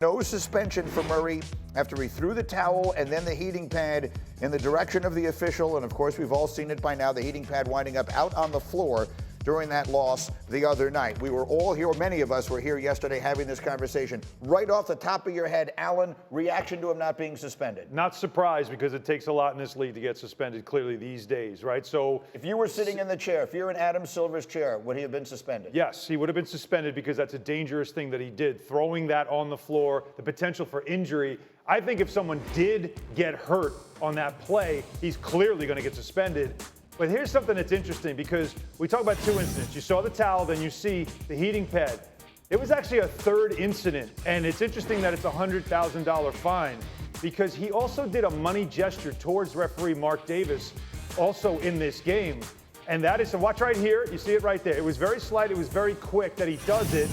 No suspension for Murray after he threw the towel and then the heating pad in the direction of the official. And of course, we've all seen it by now, the heating pad winding up out on the floor during that loss the other night. We were all here, many of us were here yesterday having this conversation. Right off the top of your head, Alan, reaction to him not being suspended? Not surprised, because it takes a lot in this league to get suspended clearly these days, right? So if you were sitting in the chair, if you're in Adam Silver's chair, would he have been suspended? Yes, he would have been suspended, because that's a dangerous thing that he did, throwing that on the floor, the potential for injury. I think if someone did get hurt on that play, he's clearly going to get suspended. But here's something that's interesting, because we talk about two incidents. You saw the towel, then you see the heating pad. It was actually a third incident, and it's interesting that it's a $100,000 fine, because he also did a money gesture towards referee Mark Davis also in this game. And that is, so watch right here, you see it right there. It was very slight, it was very quick that he does it,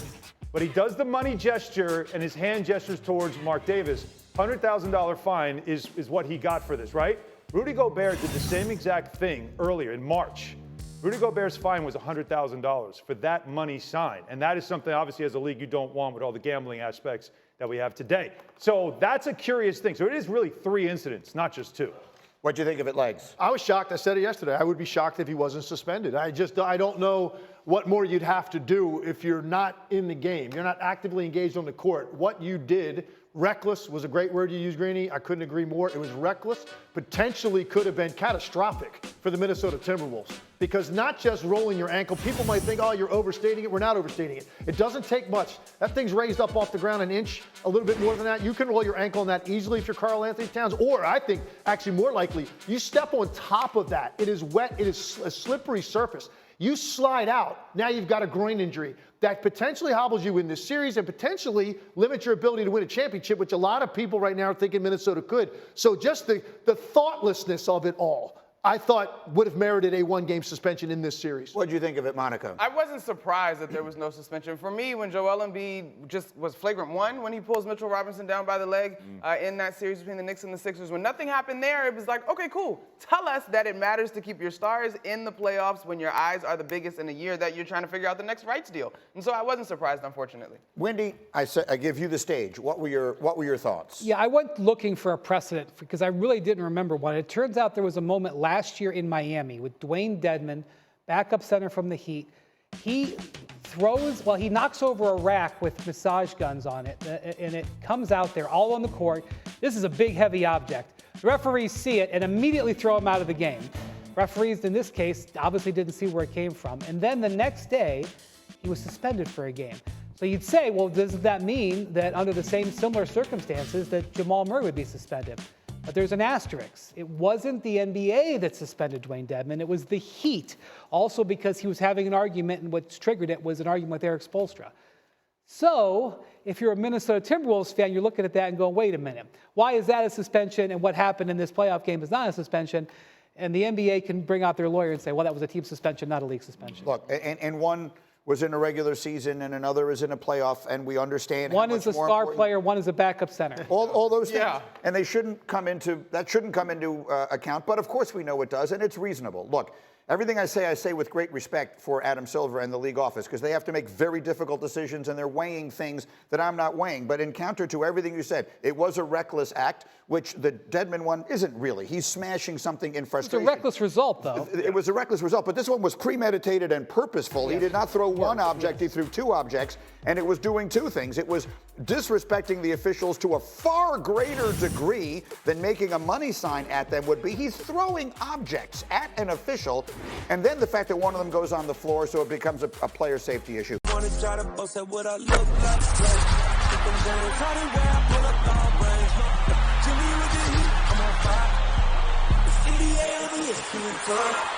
but he does the money gesture and his hand gestures towards Mark Davis. $100,000 fine is what he got for this, right? Rudy Gobert did the same exact thing earlier in March. Rudy Gobert's fine was $100,000 for that money sign. And that is something, obviously, as a league, you don't want with all the gambling aspects that we have today. So that's a curious thing. So it is really 3 incidents, not just 2. What do you think of it, Legs? I was shocked. I said it yesterday. I would be shocked if he wasn't suspended. I don't know what more you'd have to do if you're not in the game. You're not actively engaged on the court. What you did, reckless was a great word you used, Greeny. I couldn't agree more. It was reckless, potentially could have been catastrophic for the Minnesota Timberwolves. Because not just rolling your ankle, people might think, oh, you're overstating it. We're not overstating it. It doesn't take much. That thing's raised up off the ground an inch, a little bit more than that. You can roll your ankle on that easily if you're Karl Anthony Towns. Or I think, actually more likely, you step on top of that. It is wet. It is a slippery surface. You slide out. Now you've got a groin injury that potentially hobbles you in this series and potentially limits your ability to win a championship, which a lot of people right now are thinking Minnesota could. So just the thoughtlessness of it all, I thought would have merited a 1-game suspension in this series. What did you think of it, Monica? I wasn't surprised that there was no suspension. For me, when Joel Embiid just was flagrant 1 when he pulls Mitchell Robinson down by the leg in that series between the Knicks and the Sixers, when nothing happened there, it was like, okay, cool. Tell us that it matters to keep your stars in the playoffs when your eyes are the biggest in a year that you're trying to figure out the next rights deal. And so I wasn't surprised, unfortunately. Wendy, I give you the stage. What were your thoughts? Yeah, I went looking for a precedent because I really didn't remember one. It turns out there was a moment last year in Miami with Dwayne Dedmon, backup center from the Heat. He he knocks over a rack with massage guns on it, and it comes out there all on the court. This is a big, heavy object. The referees see it and immediately throw him out of the game. Referees, in this case, obviously didn't see where it came from. And then the next day, he was suspended for a game. So you'd say, well, does that mean that under the same similar circumstances that Jamal Murray would be suspended? But there's an asterisk. It wasn't the NBA that suspended Dwayne Dedmon. It was the Heat, also because he was having an argument, and what triggered it was an argument with Eric Spoelstra. So if you're a Minnesota Timberwolves fan, you're looking at that and going, wait a minute. Why is that a suspension, and what happened in this playoff game is not a suspension? And the NBA can bring out their lawyer and say, well, that was a team suspension, not a league suspension. Look, and one was in a regular season and another is in a playoff, and we understand one is a star player, one is a backup center. All those things. Yeah. And that shouldn't come into account, but of course we know it does, and it's reasonable. Look, everything I say with great respect for Adam Silver and the league office, because they have to make very difficult decisions and they're weighing things that I'm not weighing. But in counter to everything you said, it was a reckless act, which the Dedmon one isn't really. He's smashing something in frustration. It's a reckless result, though. It was a reckless result, but this one was premeditated and purposeful. He did not throw one object, he threw 2 objects, and it was doing 2 things. It was disrespecting the officials to a far greater degree than making a money sign at them would be. He's throwing objects at an official, and then the fact that one of them goes on the floor, so it becomes a player safety issue. I'm on fire. It's NBA,